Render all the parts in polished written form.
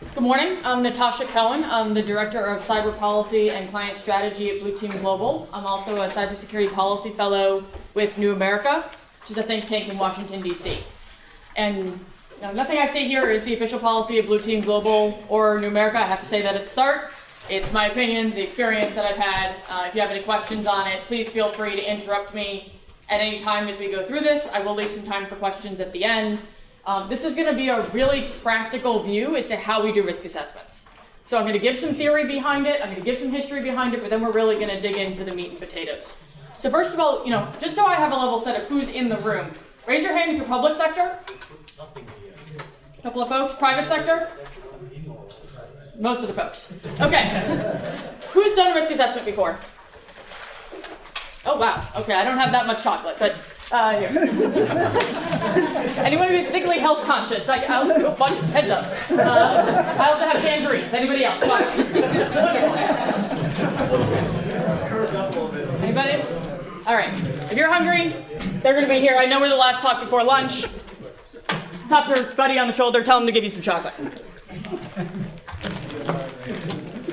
Good morning. I'm Natasha Cohen. I'm the Director of Cyber Policy and Client Strategy at Blue Team Global. I'm also a Cybersecurity Policy Fellow with New America, which is a think tank in Washington, D.C. And nothing I say here is the official policy of Blue Team Global or New America. I have to say that at the start. It's my opinions, the experience that I've had. If you have any questions on it, please feel free to interrupt me at any time as we go through this. I will leave some time for questions at the end. This is going to be a really practical view as to how we do risk assessments. So I'm going to give some theory behind it, I'm going to give some history behind it, but then we're really going to dig into the meat and potatoes. So first of all, just so I have a level set of who's in the room, raise your hand if you're public sector. A couple of folks. Private sector? Most of the folks. Okay. Who's done risk assessment before? Oh, wow. Okay, I don't have that much chocolate, but here. Anyone who's particularly health conscious? I'll do a bunch of heads up. I also have tangerines. Anybody else? Anybody? All right. If you're hungry, they're going to be here. I know we're the last talk before lunch. Tap your buddy on the shoulder. Tell him to give you some chocolate.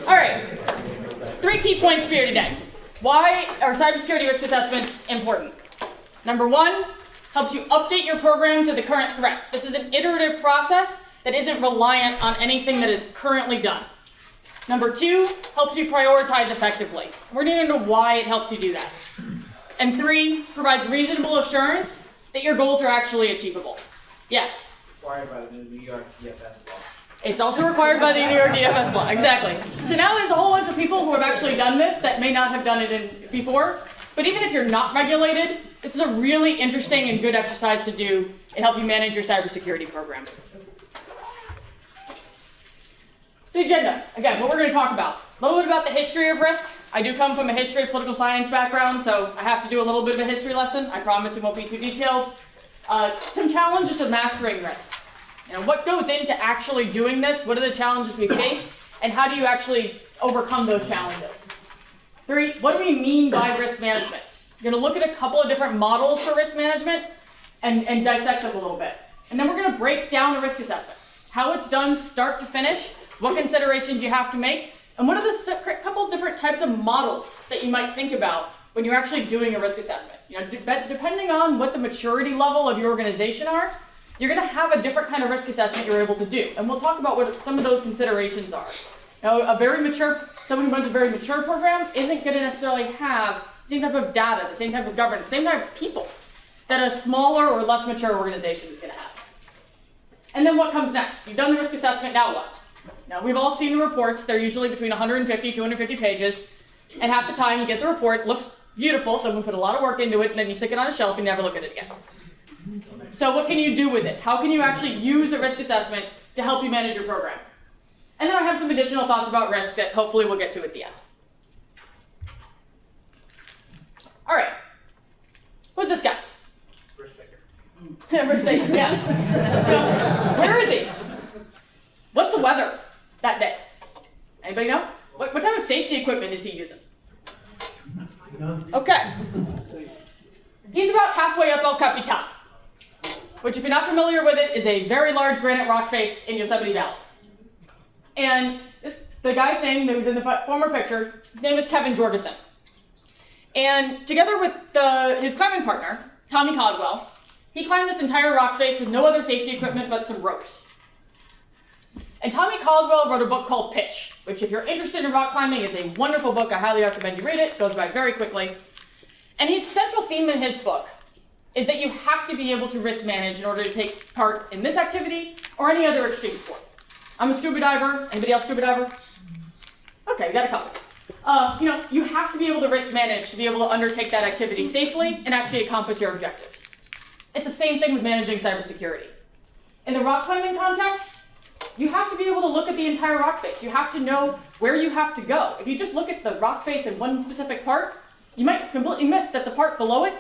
All right. 3 key points for you today. Why are cybersecurity risk assessments important? Number 1, helps you update your program to the current threats. This is an iterative process that isn't reliant on anything that is currently done. Number 2, helps you prioritize effectively. We're going to know why it helps you do that. And 3, provides reasonable assurance that your goals are actually achievable. Yes? Required by the New York DFS law. It's also required by the New York DFS law, exactly. So now there's a whole bunch of people who have actually done this that may not have done it before. But even if you're not regulated, this is a really interesting and good exercise to do and help you manage your cybersecurity program. So the agenda, again, what we're going to talk about. A little bit about the history of risk. I do come from a history of political science background, so I have to do a little bit of a history lesson. I promise it won't be too detailed. Some challenges of mastering risk. What goes into actually doing this? What are the challenges we face? And how do you actually overcome those challenges? 3, what do we mean by risk management? We're going to look at a couple of different models for risk management and dissect them a little bit. And then we're going to break down a risk assessment. How it's done start to finish, what considerations you have to make, and what are the couple of different types of models that you might think about when you're actually doing a risk assessment. Depending on what the maturity level of your organization are, you're going to have a different kind of risk assessment you're able to do. And we'll talk about what some of those considerations are. Now, someone who runs a very mature program isn't going to necessarily have the same type of data, the same type of governance, the same type of people that a smaller or less mature organization is going to have. And then what comes next? You've done the risk assessment, now what? Now, we've all seen the reports. They're usually between 150, 250 pages. And half the time you get the report, it looks beautiful, someone put a lot of work into it, and then you stick it on a shelf and never look at it again. So what can you do with it? How can you actually use a risk assessment to help you manage your program? And then I have some additional thoughts about risk that hopefully we'll get to at the end. All right. Who's this guy? Risk taker. Risk taker, yeah. Where is he? What's the weather that day? Anybody know? What type of safety equipment is he using? Okay. He's about halfway up El Capitan, which, if you're not familiar with it, is a very large granite rock face in Yosemite Valley. And the guy's name that was in the former picture, his name is Kevin Jorgensen. And together with his climbing partner, Tommy Caldwell, he climbed this entire rock face with no other safety equipment but some ropes. And Tommy Caldwell wrote a book called Pitch, which, if you're interested in rock climbing, is a wonderful book. I highly recommend you read it. It goes by very quickly. And his central theme in his book is that you have to be able to risk manage in order to take part in this activity or any other extreme sport. I'm a scuba diver. Anybody else scuba diver? Okay, we got a couple. You have to be able to risk manage to be able to undertake that activity safely and actually accomplish your objectives. It's the same thing with managing cybersecurity. In the rock climbing context, you have to be able to look at the entire rock face. You have to know where you have to go. If you just look at the rock face in one specific part, you might completely miss that the part below it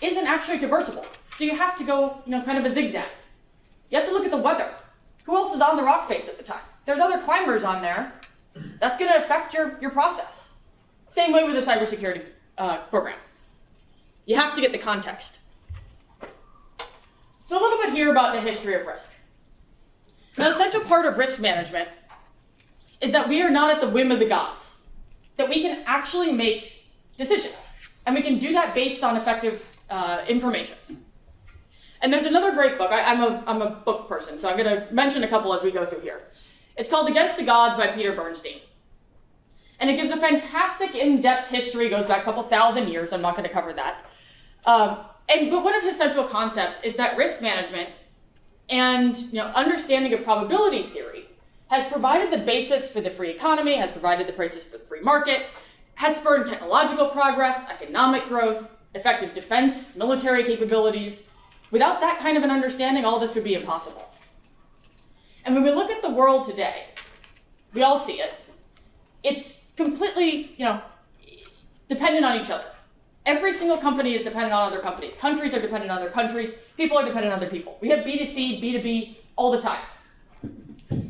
isn't actually traversable. So you have to go, kind of a zigzag. You have to look at the weather. Who else is on the rock face at the time? There's other climbers on there. That's going to affect your process. Same way with a cybersecurity program. You have to get the context. So a little bit here about the history of risk. Now, the essential part of risk management is that we are not at the whim of the gods, that we can actually make decisions, and we can do that based on effective information. And there's another great book. I'm a book person, so I'm going to mention a couple as we go through here. It's called Against the Gods by Peter Bernstein. And it gives a fantastic in-depth history, goes back a couple thousand years. I'm not going to cover that. But one of his central concepts is that risk management and understanding of probability theory has provided the basis for the free economy, has provided the basis for the free market, has spurred technological progress, economic growth, effective defense, military capabilities. Without that kind of an understanding, all this would be impossible. And when we look at the world today, we all see it. It's completely, dependent on each other. Every single company is dependent on other companies. Countries are dependent on other countries. People are dependent on other people. We have B2C, B2B all the time.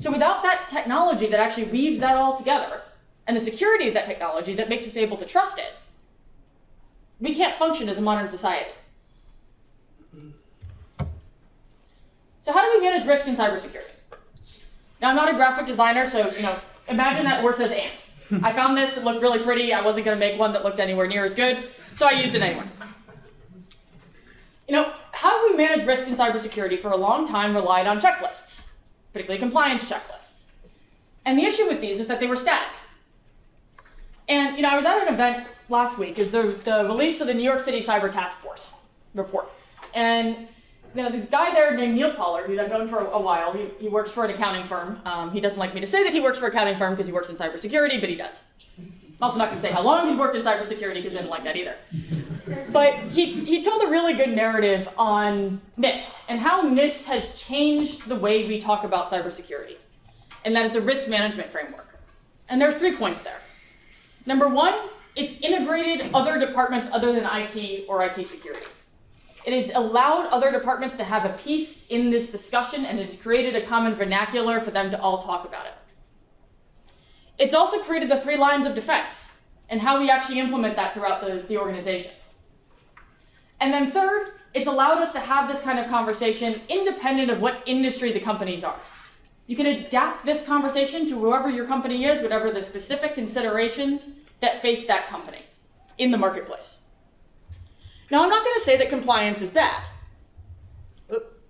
So without that technology that actually weaves that all together, and the security of that technology that makes us able to trust it, we can't function as a modern society. So how do we manage risk in cybersecurity? Now, I'm not a graphic designer, so imagine that works as ant. I found this, it looked really pretty. I wasn't going to make one that looked anywhere near as good, so I used it anyway. How do we manage risk in cybersecurity for a long time relied on checklists, particularly compliance checklists. And the issue with these is that they were static. And I was at an event last week, is the release of the New York City Cyber Task Force report. And this guy there named Neil Pollard, who I've known for a while, he works for an accounting firm. He doesn't like me to say that he works for an accounting firm because he works in cybersecurity, but he does. I'm also not going to say how long he's worked in cybersecurity because I didn't like that either. But he told a really good narrative on NIST and how NIST has changed the way we talk about cybersecurity, and that it's a risk management framework. And there's 3 points there. Number 1, it's integrated other departments other than IT or IT security. It has allowed other departments to have a piece in this discussion, and it's created a common vernacular for them to all talk about it. It's also created the 3 lines of defense and how we actually implement that throughout the organization. And then third, it's allowed us to have this kind of conversation independent of what industry the companies are. You can adapt this conversation to whoever your company is, whatever the specific considerations that face that company in the marketplace. Now, I'm not going to say that compliance is bad. Oop,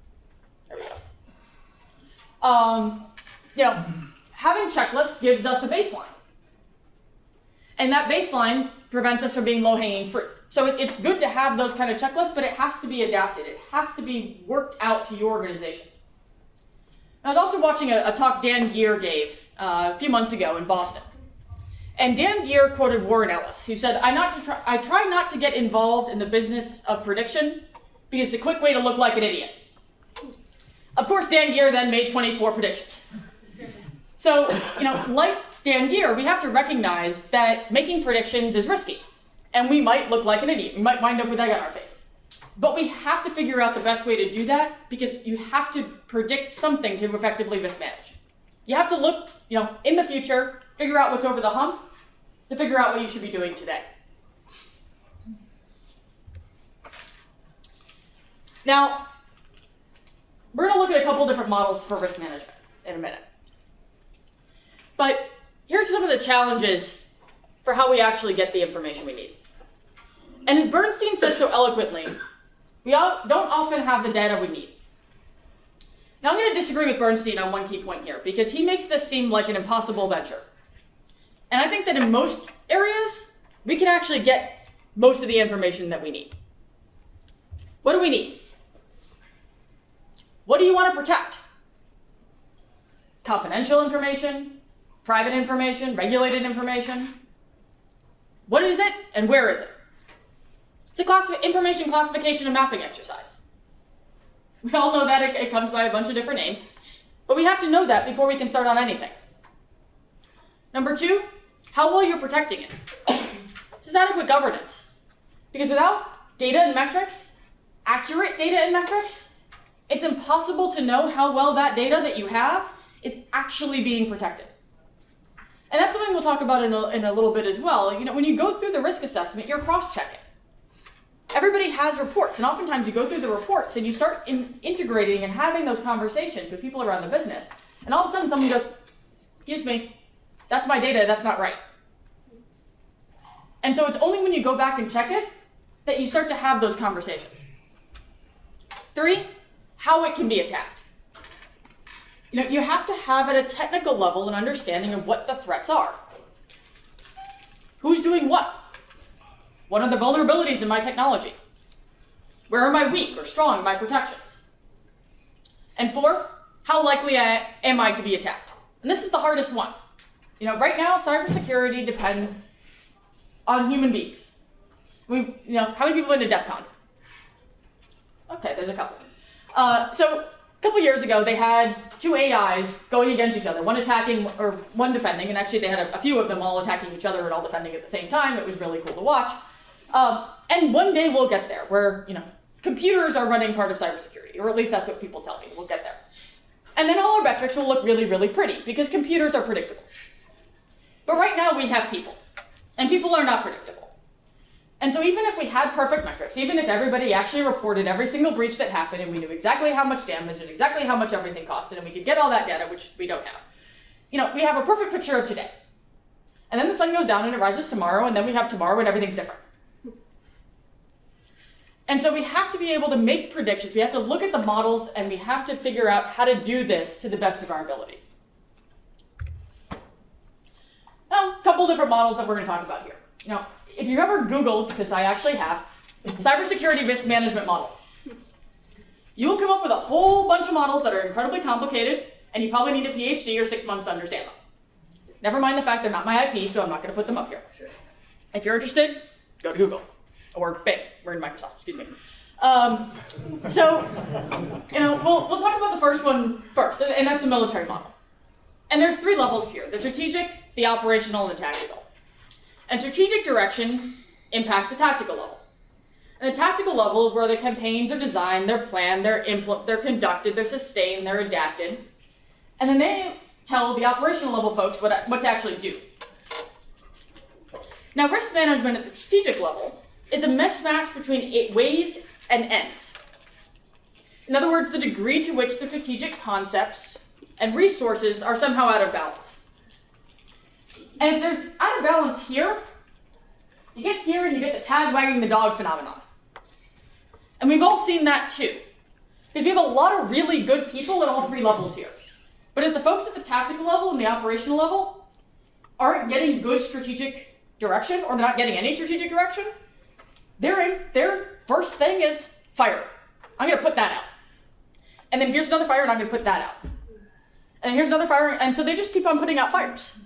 there we go. Having checklists gives us a baseline. And that baseline prevents us from being low-hanging fruit. So it's good to have those kind of checklists, but it has to be adapted. It has to be worked out to your organization. I was also watching a talk Dan Geer gave a few months ago in Boston. And Dan Geer quoted Warren Ellis, who said, I try not to get involved in the business of prediction because it's a quick way to look like an idiot. Of course, Dan Geer then made 24 predictions. So, like Dan Geer, we have to recognize that making predictions is risky. And we might look like an idiot. We might wind up with egg on our face. But we have to figure out the best way to do that because you have to predict something to effectively risk manage. You have to look, in the future, figure out what's over the hump to figure out what you should be doing today. Now, we're going to look at a couple different models for risk management in a minute. But here's some of the challenges for how we actually get the information we need. And as Bernstein says so eloquently, we don't often have the data we need. Now, I'm going to disagree with Bernstein on one key point here, because he makes this seem like an impossible venture. And I think that in most areas, we can actually get most of the information that we need. What do we need? What do you want to protect? Confidential information, private information, regulated information. What is it and where is it? It's a information classification and mapping exercise. We all know that it comes by a bunch of different names, but we have to know that before we can start on anything. Number 2, how well you're protecting it. This is adequate governance. Because without data and metrics, accurate data and metrics, it's impossible to know how well that data that you have is actually being protected. And that's something we'll talk about in a little bit as well. When you go through the risk assessment, you're cross-checking. Everybody has reports, and oftentimes you go through the reports and you start integrating and having those conversations with people around the business, and all of a sudden someone goes, excuse me, That's my data, that's not right. And so it's only when you go back and check it that you start to have those conversations. 3, how it can be attacked. You have to have at a technical level an understanding of what the threats are. Who's doing what? What are the vulnerabilities in my technology? Where am I weak or strong in my protections? And 4, how likely am I to be attacked? And this is the hardest one. Right now, cybersecurity depends on human beings. How many people have been to DEF CON? Okay, there's a couple. So a couple years ago, they had 2 AIs going against each other, one attacking or one defending, and actually they had a few of them all attacking each other and all defending at the same time. It was really cool to watch. And one day we'll get there where, computers are running part of cybersecurity, or at least that's what people tell me. We'll get there. And then all our metrics will look really, really pretty because computers are predictable. But right now we have people, and people are not predictable. And so even if we had perfect metrics, even if everybody actually reported every single breach that happened and we knew exactly how much damage and exactly how much everything costed and we could get all that data, which we don't have, we have a perfect picture of today. And then the sun goes down and it rises tomorrow, and then we have tomorrow and everything's different. And so we have to be able to make predictions. We have to look at the models and we have to figure out how to do this to the best of our ability. Now, a couple different models that we're going to talk about here. If you ever Googled, because I actually have, cybersecurity risk management model, you will come up with a whole bunch of models that are incredibly complicated, and you probably need a PhD or 6 months to understand them. Never mind the fact they're not my IP, so I'm not going to put them up here. If you're interested, go to Google. Or Bing. We're in Microsoft, excuse me. We'll talk about the first one first, and that's the military model. And there's 3 levels here: the strategic, the operational, and the tactical. And strategic direction impacts the tactical level. And the tactical level is where the campaigns are designed, they're planned, they're conducted, they're sustained, they're adapted. And then they tell the operational level folks what to actually do. Now, risk management at the strategic level is a mismatch between ways and ends. In other words, the degree to which the strategic concepts and resources are somehow out of balance. And if there's out of balance here, you get here and you get the tag wagging the dog phenomenon. And we've all seen that too. Because we have a lot of really good people at all 3 levels here. But if the folks at the tactical level and the operational level aren't getting good strategic direction, or they're not getting any strategic direction, their first thing is fire. I'm going to put that out. And then here's another fire, and I'm going to put that out. And here's another fire, and so they just keep on putting out fires.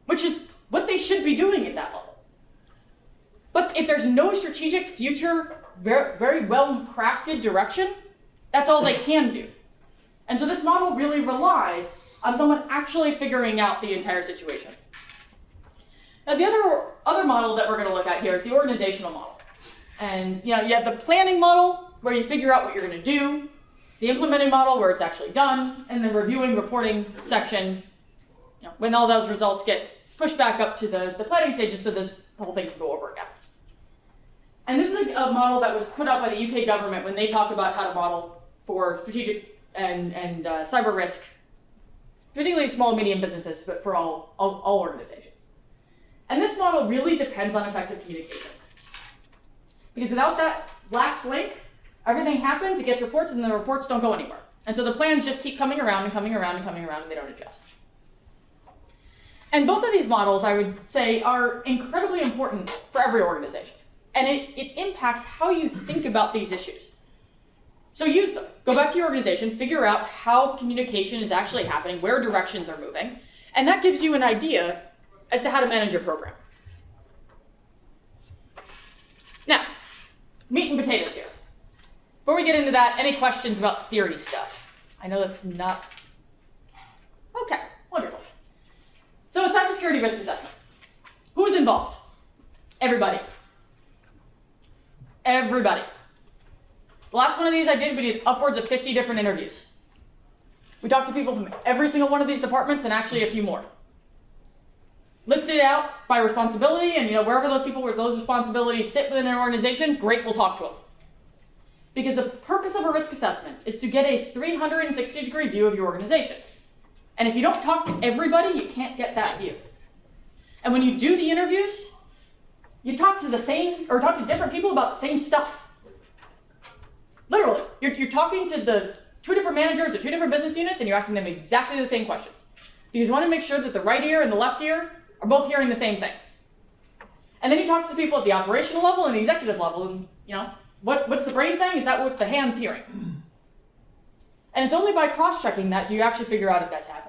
Which is what they should be doing at that level. But if there's no strategic future, very, very well-crafted direction, that's all they can do. And so this model really relies on someone actually figuring out the entire situation. Now, the other model that we're going to look at here is the organizational model. And you have the planning model, where you figure out what you're going to do, the implementing model, where it's actually done, and the reviewing, reporting section, when all those results get pushed back up to the planning stages so this whole thing can go over again. And this is a model that was put out by the UK government when they talk about how to model for strategic and cyber risk, particularly small and medium businesses, but for all organizations. And this model really depends on effective communication. Because without that last link, everything happens, it gets reports, and the reports don't go anywhere. And so the plans just keep coming around and coming around and coming around, and they don't adjust. And both of these models, I would say, are incredibly important for every organization. And it impacts how you think about these issues. So use them. Go back to your organization, figure out how communication is actually happening, where directions are moving, and that gives you an idea as to how to manage your program. Now, meat and potatoes here. Before we get into that, any questions about theory stuff? I know that's not... Okay, wonderful. So a cybersecurity risk assessment. Who's involved? Everybody. Everybody. The last one of these I did, we did upwards of 50 different interviews. We talked to people from every single one of these departments and actually a few more. Listed it out by responsibility, and wherever those people with those responsibilities sit within an organization, great, we'll talk to them. Because the purpose of a risk assessment is to get a 360-degree view of your organization. And if you don't talk to everybody, you can't get that view. And when you do the interviews, you talk to different people about the same stuff. Literally, you're talking to the two different managers of two different business units, and you're asking them exactly the same questions. Because you want to make sure that the right ear and the left ear are both hearing the same thing. And then you talk to the people at the operational level and the executive level, and what's the brain saying? Is that what the hand's hearing? And it's only by cross-checking that do you actually figure out if that's happening.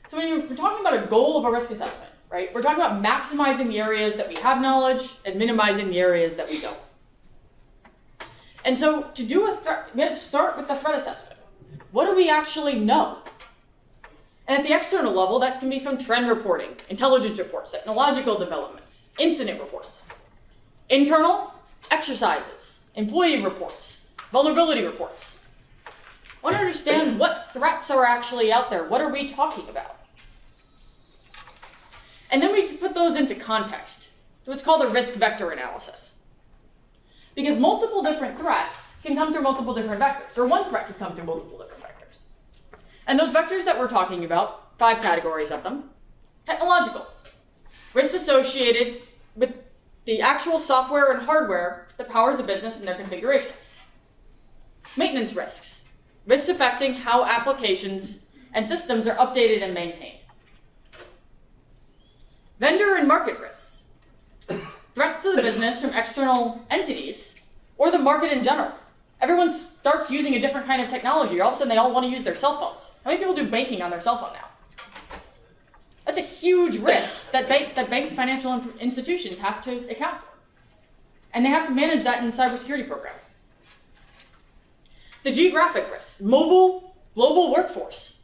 So when we're talking about a goal of a risk assessment, right, we're talking about maximizing the areas that we have knowledge and minimizing the areas that we don't. And so to do a threat, we have to start with the threat assessment. What do we actually know? And at the external level, that can be from trend reporting, intelligence reports, technological developments, incident reports. Internal, exercises, employee reports, vulnerability reports. I want to understand what threats are actually out there. What are we talking about? And then we put those into context. So it's called a risk vector analysis. Because multiple different threats can come through multiple different vectors, or one threat can come through multiple different vectors. And those vectors that we're talking about, 5 categories of them. Technological. Risks associated with the actual software and hardware that powers the business and their configurations. Maintenance risks. Risks affecting how applications and systems are updated and maintained. Vendor and market risks. Threats to the business from external entities or the market in general. Everyone starts using a different kind of technology. All of a sudden, they all want to use their cell phones. How many people do banking on their cell phone now? That's a huge risk that banks and financial institutions have to account for. And they have to manage that in the cybersecurity program. The geographic risks. Mobile, global workforce.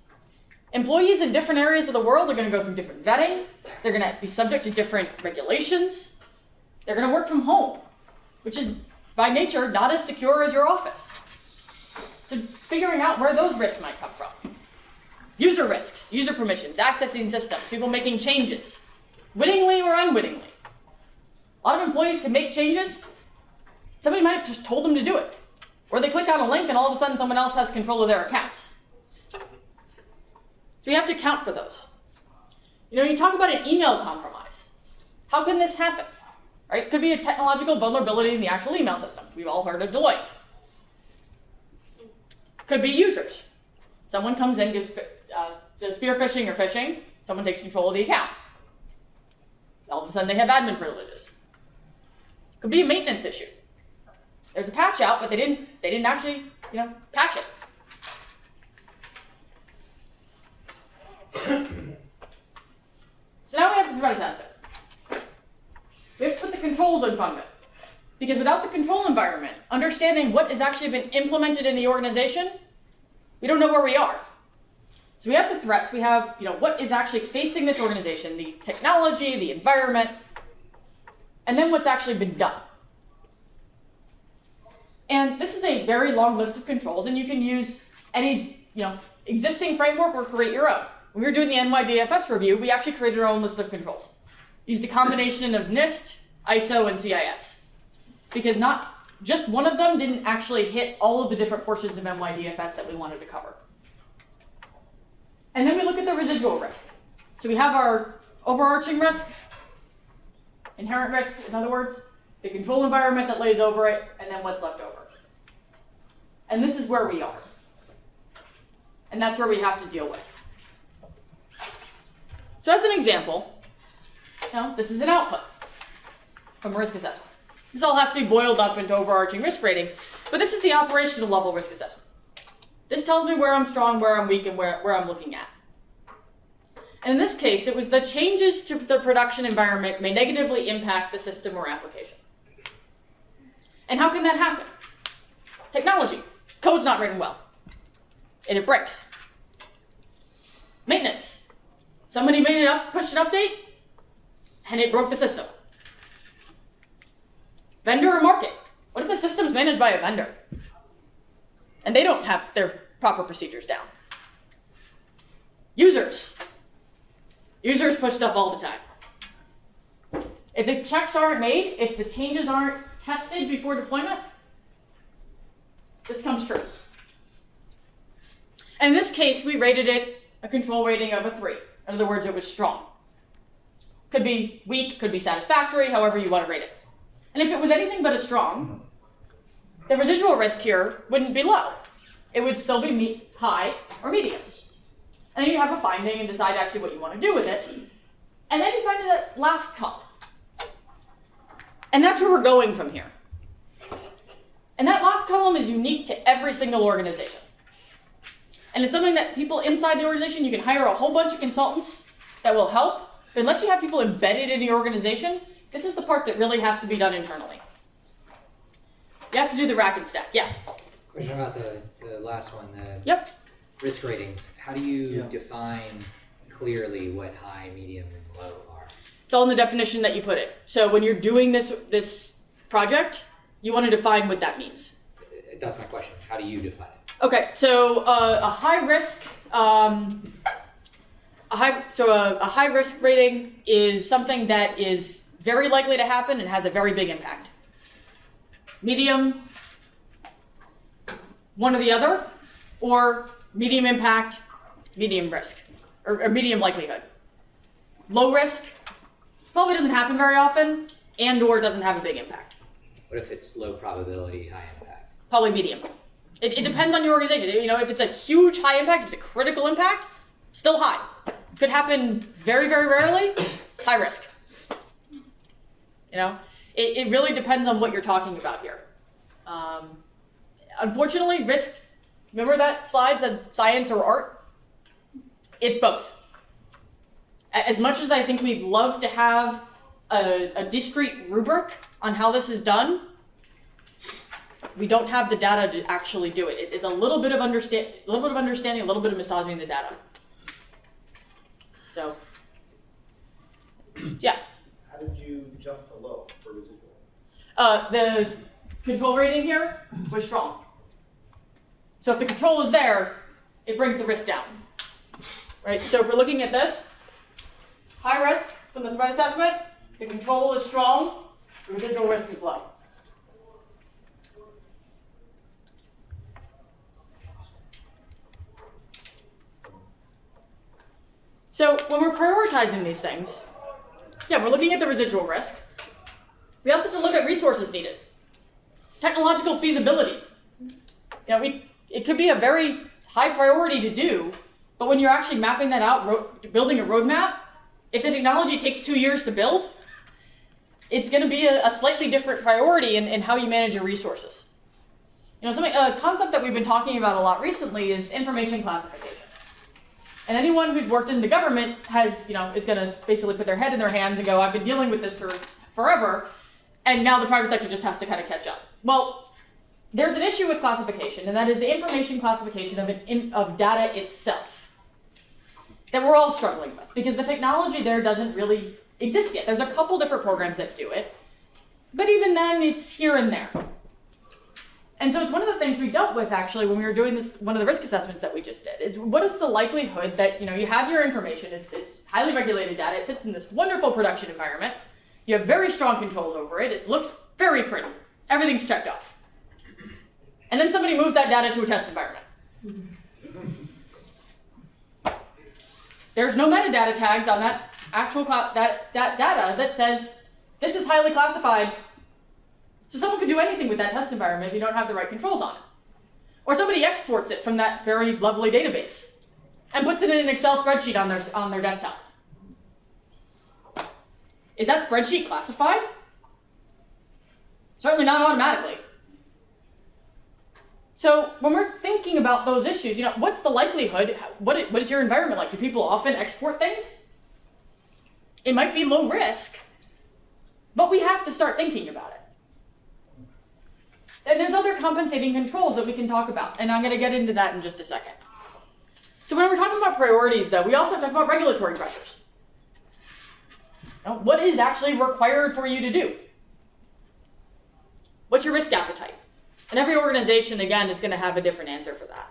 Employees in different areas of the world are going to go through different vetting. They're going to be subject to different regulations. They're going to work from home, which is by nature not as secure as your office. So figuring out where those risks might come from. User risks, user permissions, accessing systems, people making changes, wittingly or unwittingly. A lot of employees can make changes. Somebody might have just told them to do it. Or they click on a link and all of a sudden someone else has control of their accounts. So you have to account for those. You talk about an email compromise. How can this happen? Right? It could be a technological vulnerability in the actual email system. We've all heard of Deloitte. Could be users. Someone comes in, does spear phishing or phishing. Someone takes control of the account. All of a sudden they have admin privileges. Could be a maintenance issue. There's a patch out, but they didn't actually, patch it. So now we have the threat assessment. We have to put the controls in front of it. Because without the control environment, understanding what has actually been implemented in the organization, we don't know where we are. So we have the threats, we have what is actually facing this organization, the technology, the environment, and then what's actually been done. And this is a very long list of controls, and you can use any existing framework or create your own. When we were doing the NYDFS review, we actually created our own list of controls. Used a combination of NIST, ISO, and CIS. Because not just one of them didn't actually hit all of the different portions of NYDFS that we wanted to cover. And then we look at the residual risk. So we have our overarching risk, inherent risk, in other words, the control environment that lays over it, and then what's left over. And this is where we are. And that's where we have to deal with. So as an example, this is an output from a risk assessment. This all has to be boiled up into overarching risk ratings, but this is the operational level risk assessment. This tells me where I'm strong, where I'm weak, and where I'm looking at. And in this case, it was the changes to the production environment may negatively impact the system or application. And how can that happen? Technology. Code's not written well, and it breaks. Maintenance. Somebody made it up, pushed an update, and it broke the system. Vendor or market. What if the system's managed by a vendor? And they don't have their proper procedures down. Users. Users push stuff all the time. If the checks aren't made, if the changes aren't tested before deployment, this comes true. And in this case, we rated it a control rating of a 3. In other words, it was strong. Could be weak, could be satisfactory, however you want to rate it. And if it was anything but a strong, the residual risk here wouldn't be low. It would still be high or medium. And then you have a finding and decide actually what you want to do with it. And then you find that last column. And that's where we're going from here. And that last column is unique to every single organization. And it's something that people inside the organization, you can hire a whole bunch of consultants that will help. But unless you have people embedded in the organization, this is the part that really has to be done internally. You have to do the rack and stack. Yeah? Question about the last one, the Yep. risk ratings. How do you define clearly what high, medium, and low are? It's all in the definition that you put it. So when you're doing this project, you want to define what that means. That's my question. How do you define it? Okay, so a high risk, a high risk rating is something that is very likely to happen and has a very big impact. Medium, one or the other, or medium impact, medium risk, or medium likelihood. Low risk probably doesn't happen very often, and/or doesn't have a big impact. What if it's low probability, high impact? Probably medium. It depends on your organization. You know, if it's a huge high impact, if it's a critical impact, still high. Could happen very, very rarely, high risk. You know, it really depends on what you're talking about here. Unfortunately, risk, remember that slide said science or art? It's both. As much as I think we'd love to have a discrete rubric on how this is done, we don't have the data to actually do it. It's a little bit of understanding, a little bit of massaging the data. So, yeah. How did you jump to low for residual? The control rating here was strong. So if the control is there, it brings the risk down. Right? So if we're looking at this, high risk from the threat assessment, the control is strong, the residual risk is low. So when we're prioritizing these things, yeah, we're looking at the residual risk. We also have to look at resources needed. Technological feasibility. You know, it could be a very high priority to do, but when you're actually mapping that out, building a roadmap, if the technology takes 2 years to build, it's going to be a slightly different priority in how you manage your resources. You know, a concept that we've been talking about a lot recently is information classification. And anyone who's worked in the government is going to basically put their head in their hands and go, I've been dealing with this for forever, and now the private sector just has to kind of catch up. Well, there's an issue with classification, and that is the information classification of data itself that we're all struggling with, because the technology there doesn't really exist yet. There's a couple different programs that do it, but even then, it's here and there. And so it's one of the things we dealt with actually when we were doing this, one of the risk assessments that we just did, is what is the likelihood that, you have your information, it's highly regulated data, it sits in this wonderful production environment, you have very strong controls over it, it looks very pretty, everything's checked off. And then somebody moves that data to a test environment. There's no metadata tags on that actual that data that says this is highly classified. So someone could do anything with that test environment if you don't have the right controls on it. Or somebody exports it from that very lovely database and puts it in an Excel spreadsheet on their desktop. Is that spreadsheet classified? Certainly not automatically. So when we're thinking about those issues, what's the likelihood? What is your environment like? Do people often export things? It might be low risk, but we have to start thinking about it. And there's other compensating controls that we can talk about, and I'm going to get into that in just a second. So when we're talking about priorities, though, we also talk about regulatory pressures. What is actually required for you to do? What's your risk appetite? And every organization, again, is going to have a different answer for that.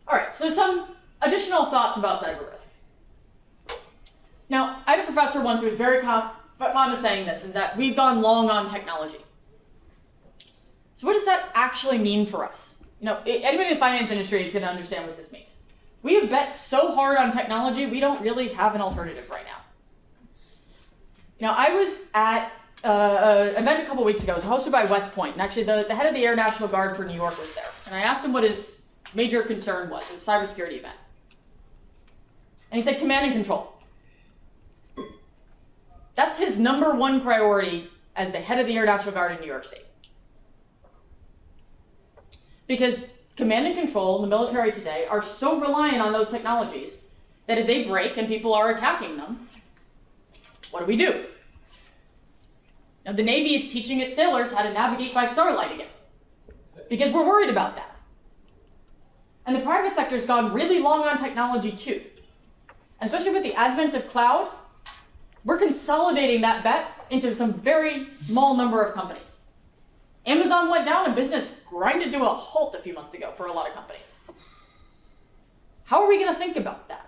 All right, so some additional thoughts about cyber risk. Now, I had a professor once who was very fond of saying this, is that we've gone long on technology. So what does that actually mean for us? Anybody in the finance industry is going to understand what this means. We have bet so hard on technology, we don't really have an alternative right now. I was at an event a couple weeks ago. It was hosted by West Point, and actually the head of the Air National Guard for New York was there. And I asked him what his major concern was. It was a cybersecurity event. And he said command and control. That's his #1 priority as the head of the Air National Guard in New York State. Because command and control in the military today are so reliant on those technologies that if they break and people are attacking them, what do? Now, the Navy is teaching its sailors how to navigate by starlight again, because we're worried about that. And the private sector has gone really long on technology too. And especially with the advent of cloud, we're consolidating that bet into some very small number of companies. Amazon went down and business grinded to a halt a few months ago for a lot of companies. How are we going to think about that?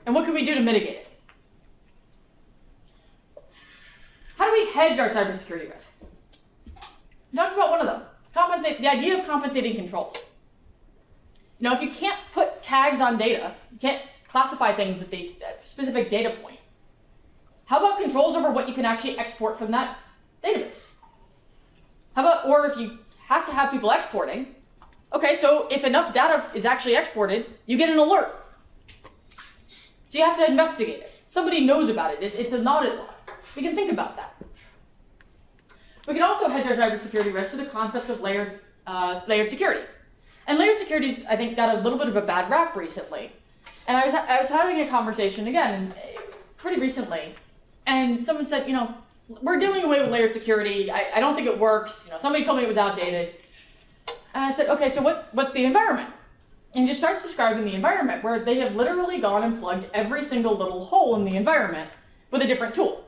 And what can we do to mitigate it? How do we hedge our cybersecurity risk? We talked about one of them. The idea of compensating controls. If you can't put tags on data, you can't classify things at the specific data point, how about controls over what you can actually export from that database? Or if you have to have people exporting, okay, so if enough data is actually exported, you get an alert. So you have to investigate it. Somebody knows about it. It's an audit log. We can think about that. We can also hedge our cybersecurity risk to the concept of layered security. And layered security's, I think, got a little bit of a bad rap recently. And I was having a conversation again pretty recently, and someone said, we're doing away with layered security. I don't think it works. Somebody told me it was outdated. And I said, okay, so what's the environment? And he just starts describing the environment where they have literally gone and plugged every single little hole in the environment with a different tool.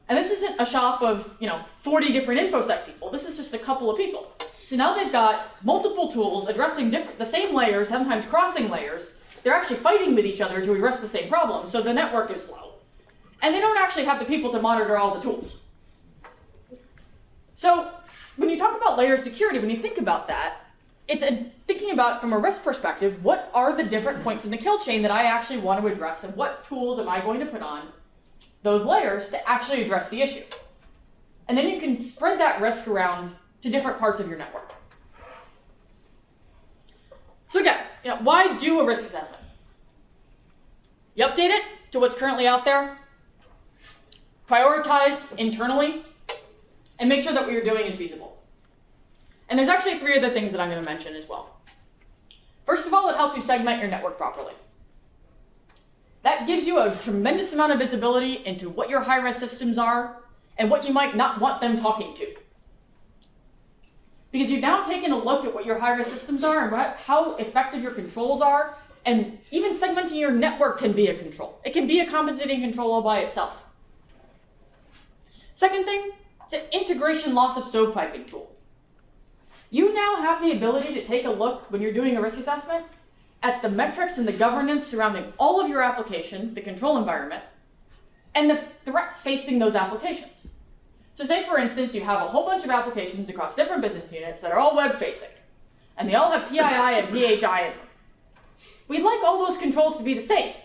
And this isn't a shop of 40 different InfoSec people. This is just a couple of people. So now they've got multiple tools addressing the same layers, sometimes crossing layers. They're actually fighting with each other to address the same problem, so the network is slow. And they don't actually have the people to monitor all the tools. So when you talk about layer security, when you think about that, it's thinking about from a risk perspective, what are the different points in the kill chain that I actually want to address, and what tools am I going to put on those layers to actually address the issue? And then you can spread that risk around to different parts of your network. So again, why do a risk assessment? You update it to what's currently out there, prioritize internally, and make sure that what you're doing is feasible. And there's actually 3 other things that I'm going to mention as well. First of all, it helps you segment your network properly. That gives you a tremendous amount of visibility into what your high-risk systems are and what you might not want them talking to. Because you've now taken a look at what your high-risk systems are and how effective your controls are, and even segmenting your network can be a control. It can be a compensating control all by itself. Second thing, it's an integration loss of stovepiping tool. You now have the ability to take a look when you're doing a risk assessment at the metrics and the governance surrounding all of your applications, the control environment, and the threats facing those applications. So say, for instance, you have a whole bunch of applications across different business units that are all web-facing, and they all have PII and PHI in them. We'd like all those controls to be the same.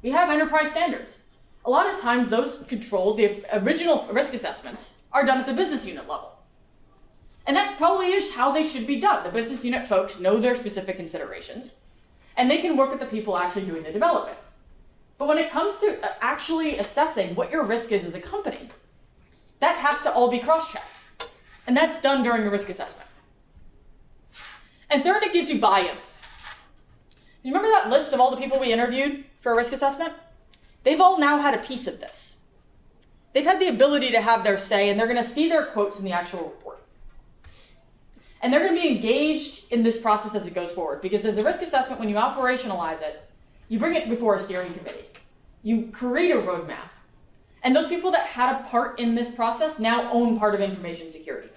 We have enterprise standards. A lot of times those controls, the original risk assessments, are done at the business unit level. And that probably is how they should be done. The business unit folks know their specific considerations, and they can work with the people actually doing the development. But when it comes to actually assessing what your risk is as a company, that has to all be cross-checked. And that's done during a risk assessment. And third, it gives you buy-in. You remember that list of all the people we interviewed for a risk assessment? They've all now had a piece of this. They've had the ability to have their say, and they're going to see their quotes in the actual report. And they're going to be engaged in this process as it goes forward, because as a risk assessment, when you operationalize it, you bring it before a steering committee. You create a roadmap. And those people that had a part in this process now own part of information security.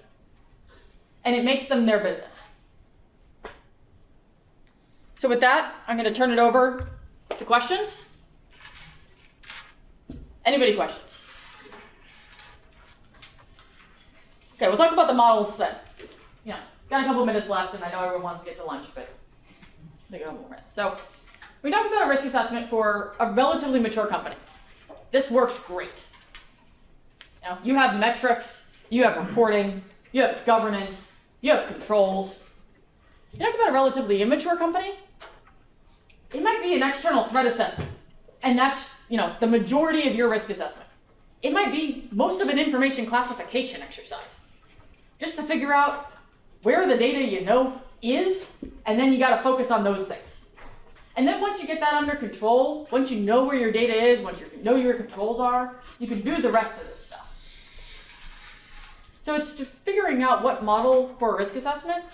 And it makes them their business. So with that, I'm going to turn it over to questions. Anybody questions? Okay, we'll talk about the models then. You know, got a couple minutes left, and I know everyone wants to get to lunch, but take a couple more minutes. So, we talked about a risk assessment for a relatively mature company. This works great. You know, you have metrics, you have reporting, you have governance, you have controls. You talk about a relatively immature company, it might be an external threat assessment, and that's, you know, the majority of your risk assessment. It might be most of an information classification exercise, just to figure out where the data you know is, and then you got to focus on those things. And then once you get that under control, once you know where your data is, once you know your controls are, you can do the rest of this stuff. So it's just figuring out what model for a risk assessment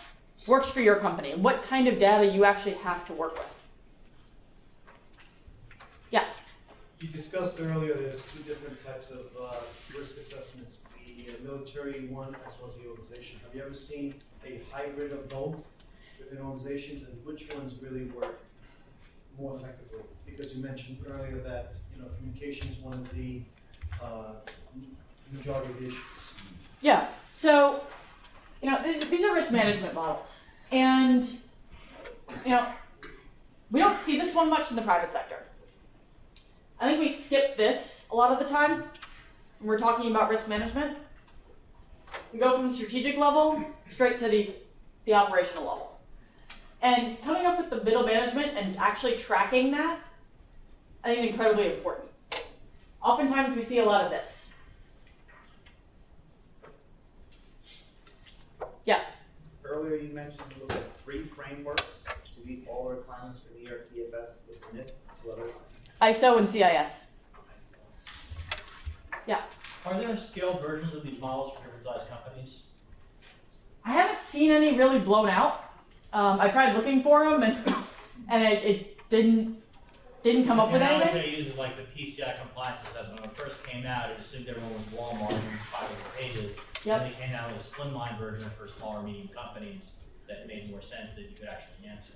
works for your company and what kind of data you actually have to work with. Yeah? You discussed earlier there's two different types of risk assessments, the military one as well as the organization. Have you ever seen a hybrid of both within organizations, and which ones really work more effectively? Because you mentioned earlier that, you know, communication is one of the majority of the issues. Yeah, so, you know, these are risk management models. And, you know, we don't see this one much in the private sector. I think we skip this a lot of the time when we're talking about risk management. We go from the strategic level straight to the operational level. And coming up with the middle management and actually tracking that, I think is incredibly important. Oftentimes we see a lot of this. Yeah? Earlier you mentioned you looked at 3 frameworks to meet all the requirements for the ERTFS with the NIST, 2 others. ISO and CIS. Yeah. Are there scaled versions of these models for different size companies? I haven't seen any really blown out. I tried looking for them, and it didn't come up with The anything. analogy I use is like the PCI compliance assessment. When it first came out, it assumed everyone was Walmart and 500 pages. Yep. And they came out with a slimline version for smaller, medium companies that made more sense that you could actually answer.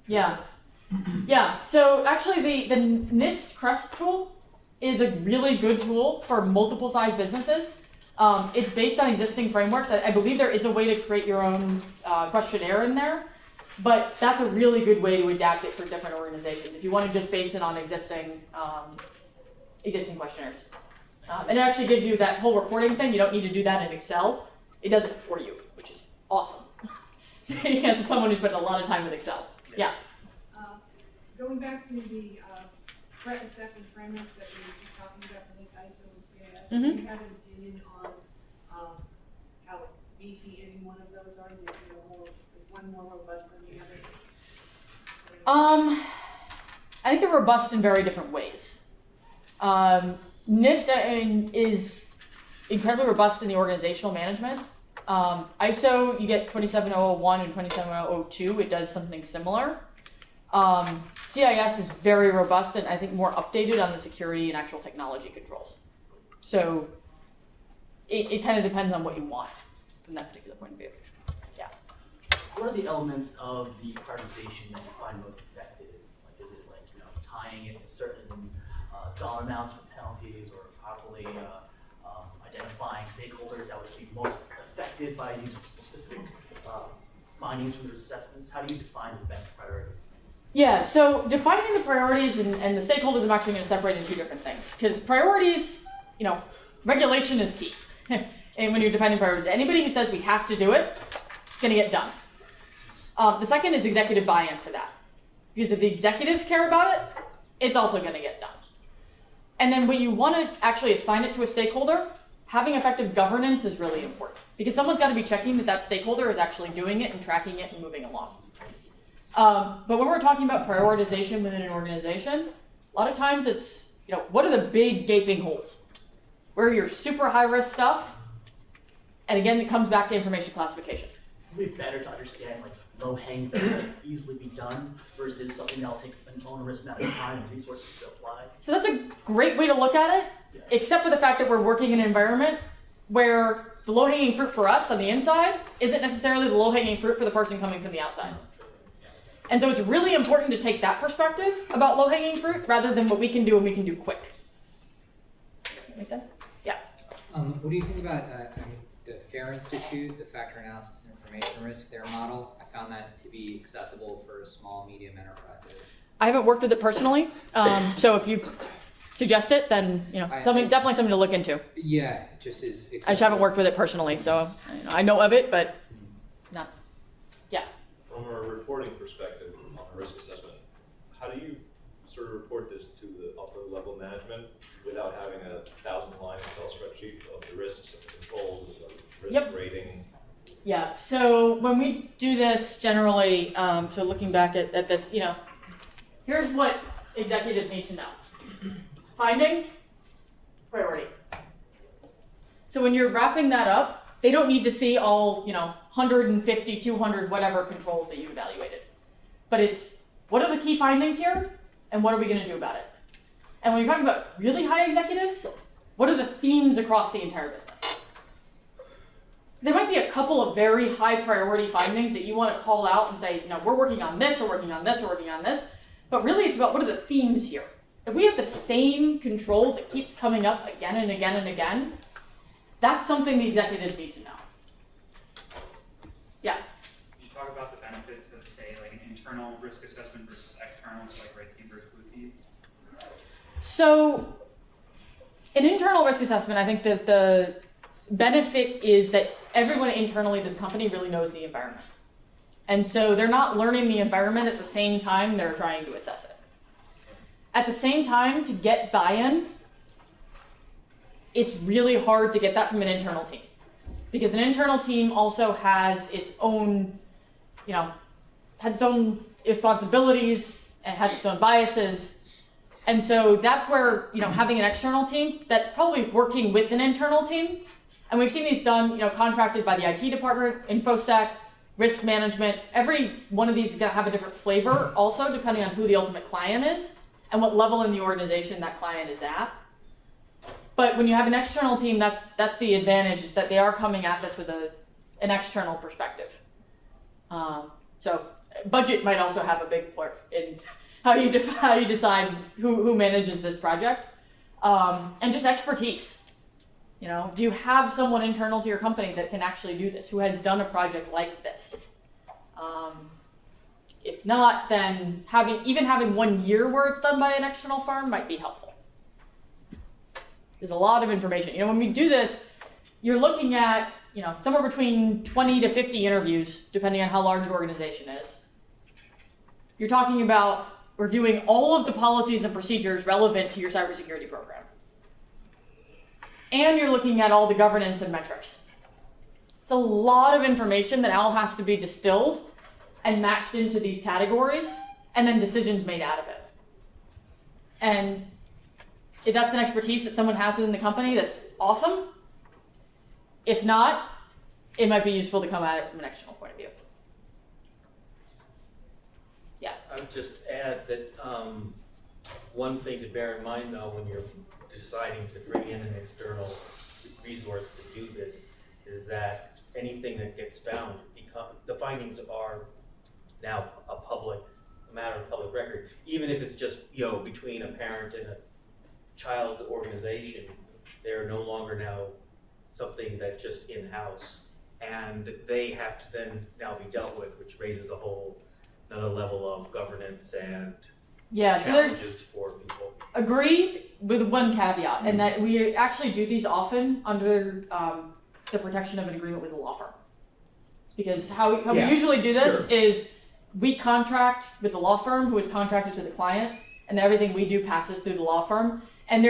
Yeah. Yeah. So actually, the NIST Crest tool is a really good tool for multiple size businesses. It's based on existing frameworks. I believe there is a way to create your own questionnaire in there, but that's a really good way to adapt it for different organizations if you want to just base it on existing questionnaires. And it actually gives you that whole reporting thing. You don't need to do that in Excel. It does it for you, which is awesome. As someone who spent a lot of time with Excel. Yeah. Going back to the threat assessment frameworks that we were just talking about for this ISO and CIS, do you have an opinion on how beefy any one of those are? Is one more robust than the other? I think they're robust in very different ways. NIST is incredibly robust in the organizational management. ISO, you get 27001 and 27002. It does something similar. CIS is very robust and I think more updated on the security and actual technology controls. So it kind of depends on what you want from that particular point of view. Yeah. What are the elements of the prioritization that you find most effective? Like, is it like, you know, tying it to certain dollar amounts for penalties, or properly identifying stakeholders that would be most affected by these specific findings from the assessments? How do you define the best priorities? Yeah, so defining the priorities and the stakeholders, I'm actually going to separate into 2 different things. Because priorities, you know, regulation is key. And when you're defining priorities, anybody who says we have to do it, it's going to get done. The second is executive buy-in for that. Because if the executives care about it, it's also going to get done. And then when you want to actually assign it to a stakeholder, having effective governance is really important. Because someone's got to be checking that that stakeholder is actually doing it and tracking it and moving along. But when we're talking about prioritization within an organization, a lot of times it's, you know, what are the big gaping holes? Where are your super high risk stuff? And again, it comes back to information classification. Would it be better to understand like low-hanging fruit that can easily be done versus something that'll take an onerous amount of time and resources to apply? So that's a great way to look at it, except for the fact that we're working in an environment where the low-hanging fruit for us on the inside isn't necessarily the low-hanging fruit for the person coming from the outside. And so it's really important to take that perspective about low-hanging fruit rather than what we can do and we can do quick. Make sense? Yeah. What do you think about the FAIR Institute, the Factor Analysis and Information Risk, their model. I found that to be accessible for small, medium enterprises. I haven't worked with it personally, so if you suggest it, then definitely something to look into. Yeah, just as I just haven't worked with it personally, so I know of it, but not. Yeah. From a reporting perspective on a risk assessment, how do you sort of report this to the upper level management without having a 1,000-line Excel spreadsheet of the risks and the controls, the risk rating? Yeah, so when we do this generally, so looking back at this, here's what executives need to know. Finding, priority. So when you're wrapping that up, they don't need to see all, 150, 200, whatever controls that you evaluated. But it's, what are the key findings here, and what are we going to do about it? And when you're talking about really high executives, what are the themes across the entire business? There might be a couple of very high priority findings that you want to call out and say, we're working on this, we're working on this, we're working on this. But really it's about what are the themes here. If we have the same control that keeps coming up again and again and again, that's something the executives need to know. Yeah? You talk about the benefits of, say, like an internal risk assessment versus external, so like red team versus blue team? So, an internal risk assessment, I think that the benefit is that everyone internally to the company really knows the environment. And so they're not learning the environment at the same time they're trying to assess it. At the same time, to get buy-in, it's really hard to get that from an internal team. Because an internal team also has its own, has its own responsibilities and has its own biases. And so that's where, having an external team that's probably working with an internal team. And we've seen these done, contracted by the IT department, InfoSec, risk management. Every one of these is going to have a different flavor also, depending on who the ultimate client is and what level in the organization that client is at. But when you have an external team, that's the advantage, is that they are coming at this with an external perspective. So budget might also have a big part in how you decide who manages this project, and just expertise. Do you have someone internal to your company that can actually do this, who has done a project like this? If not, then having 1 year where it's done by an external firm might be helpful. There's a lot of information. When we do this, you're looking at, somewhere between 20 to 50 interviews, depending on how large your organization is. You're talking about reviewing all of the policies and procedures relevant to your cybersecurity program. And you're looking at all the governance and metrics. It's a lot of information that all has to be distilled and matched into these categories, and then decisions made out of it. And if that's an expertise that someone has within the company, that's awesome. If not, it might be useful to come at it from an external point of view. Yeah. I would just add that one thing to bear in mind, though, when you're deciding to bring in an external resource to do this, is that anything that gets found, the findings are now a matter of public record. Even if it's just between a parent and a child organization, they're no longer now something that's just in-house, and they have to then now be dealt with, which raises another level of governance and challenges for people. Agreed, with one caveat, and that we actually do these often under the protection of an agreement with a law firm. Because how we usually do this is we contract with the law firm who is contracted to the client, and everything we do passes through the law firm. And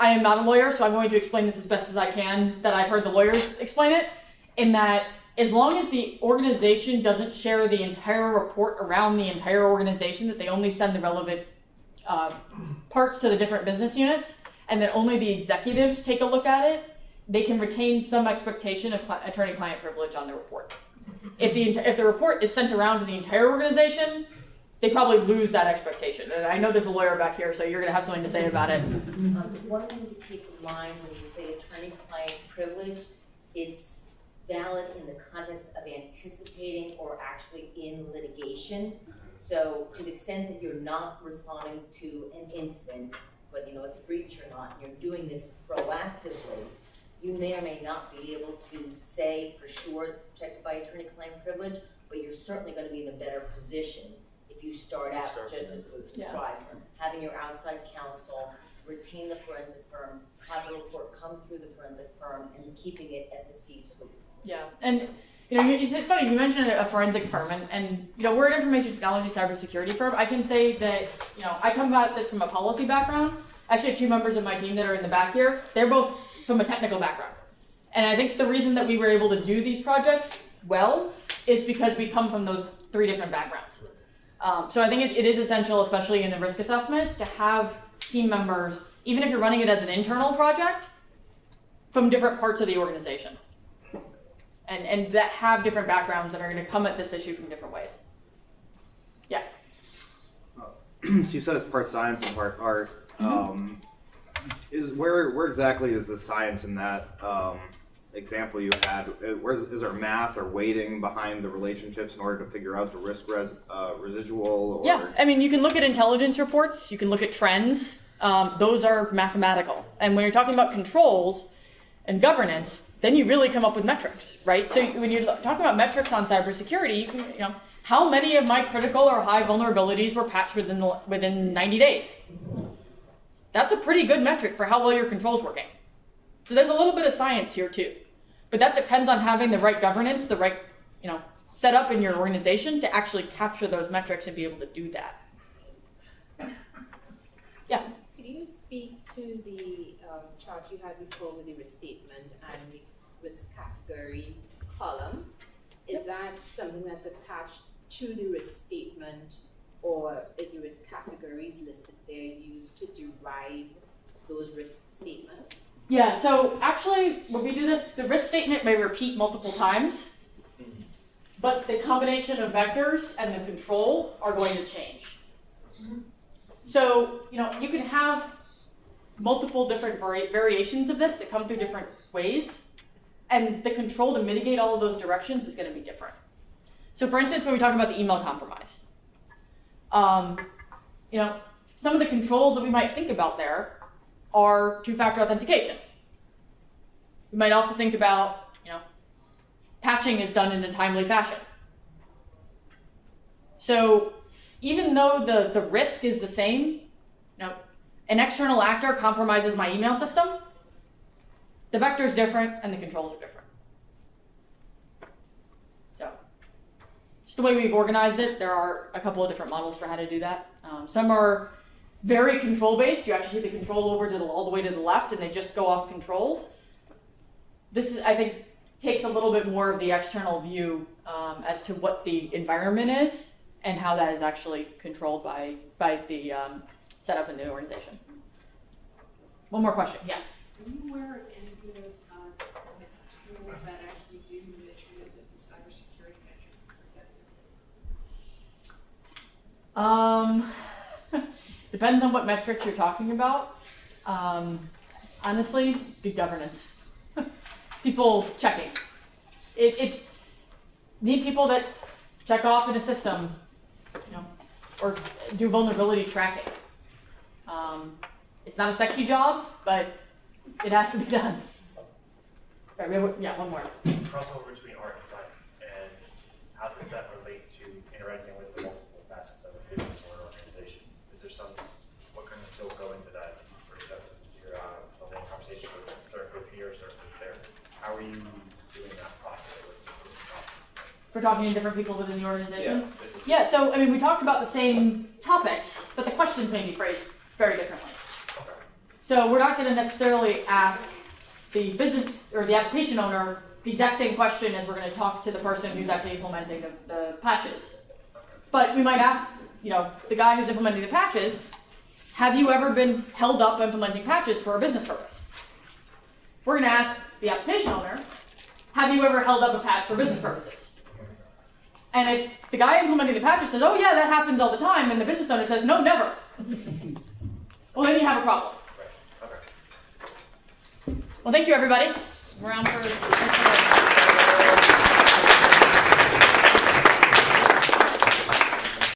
I am not a lawyer, so I'm going to explain this as best as I can, that I've heard the lawyers explain it, in that as long as the organization doesn't share the entire report around the entire organization, that they only send the relevant parts to the different business units, and that only the executives take a look at it, they can retain some expectation of attorney-client privilege on the report. If the report is sent around to the entire organization, they probably lose that expectation. And I know there's a lawyer back here, so you're going to have something to say about it. One thing to keep in mind when you say attorney-client privilege, it's valid in the context of anticipating or actually in litigation. So to the extent that you're not responding to an incident, whether it's a breach or not, you're doing this proactively, you may or may not be able to say for sure it's protected by attorney-client privilege, but you're certainly gonna be in a better position if you start out just as it was described. Having your outside counsel, retain the forensic firm, have the report come through the forensic firm, and keeping it at the C-suite. Yeah, and it's funny, you mentioned a forensics firm, and we're an information technology cybersecurity firm. I can say that, I come at this from a policy background. Actually, 2 members of my team that are in the back here, they're both from a technical background. And I think the reason that we were able to do these projects well is because we come from those 3 different backgrounds. So I think it is essential, especially in the risk assessment, to have team members, even if you're running it as an internal project, from different parts of the organization. And that have different backgrounds and are going to come at this issue from different ways. Yeah. So you said it's part science and part art. Is where exactly is the science in that example you had? Is there math or weighting behind the relationships in order to figure out the risk residual? Or... Yeah, I mean, you can look at intelligence reports, you can look at trends. Those are mathematical. And when you're talking about controls and governance, then you really come up with metrics, right? So when you're talking about metrics on cybersecurity, you can, how many of my critical or high vulnerabilities were patched within 90 days? That's a pretty good metric for how well your control's working. So there's a little bit of science here too. But that depends on having the right governance, the right, set up in your organization to actually capture those metrics and be able to do that. Yeah. Could you speak to the chart you had before with the risk statement and the risk category column? Is that something that's attached to the risk statement, or is the risk categories listed there used to derive those risk statements? Yeah, so actually, when we do this, the risk statement may repeat multiple times, but the combination of vectors and the control are going to change. So, you can have multiple different variations of this that come through different ways, and the control to mitigate all of those directions is going to be different. So for instance, when we talk about the email compromise, some of the controls that we might think about there are 2-factor authentication. We might also think about, patching is done in a timely fashion. So even though the risk is the same, an external actor compromises my email system, the vector is different and the controls are different. So just the way we've organized it, there are a couple of different models for how to do that. Some are very control-based. You actually see the control over to all the way to the left and they just go off controls. This is, I think, takes a little bit more of the external view as to what the environment is and how that is actually controlled by the setup in the organization. One more question, yeah. Are you aware of any good tools that actually do measurement of the cybersecurity metrics? Depends on what metrics you're talking about. Honestly, good governance. People checking. It's need people that check off in a system, or do vulnerability tracking. It's not a sexy job, but it has to be done. Right, one more. Crossover between art and science, and how does that relate to interacting with the multiple facets of a business or an organization? Is there what kind of skills go into that? For instance, you're something conversation with certain group here, certain group there. How are you doing that properly? We're talking to different people within the organization? Yeah, so we talked about the same topics, but the questions may be phrased very differently. Okay. So we're not going to necessarily ask the business or the application owner the exact same question as we're going to talk to the person who's actually implementing the patches. But we might ask, the guy who's implementing the patches, have you ever been held up implementing patches for a business purpose? We're going to ask the application owner, have you ever held up a patch for business purposes? And if the guy implementing the patches says, oh yeah, that happens all the time, and the business owner says, no, never. Well, then you have a problem. Right. Okay. Well, thank you, everybody. We're on for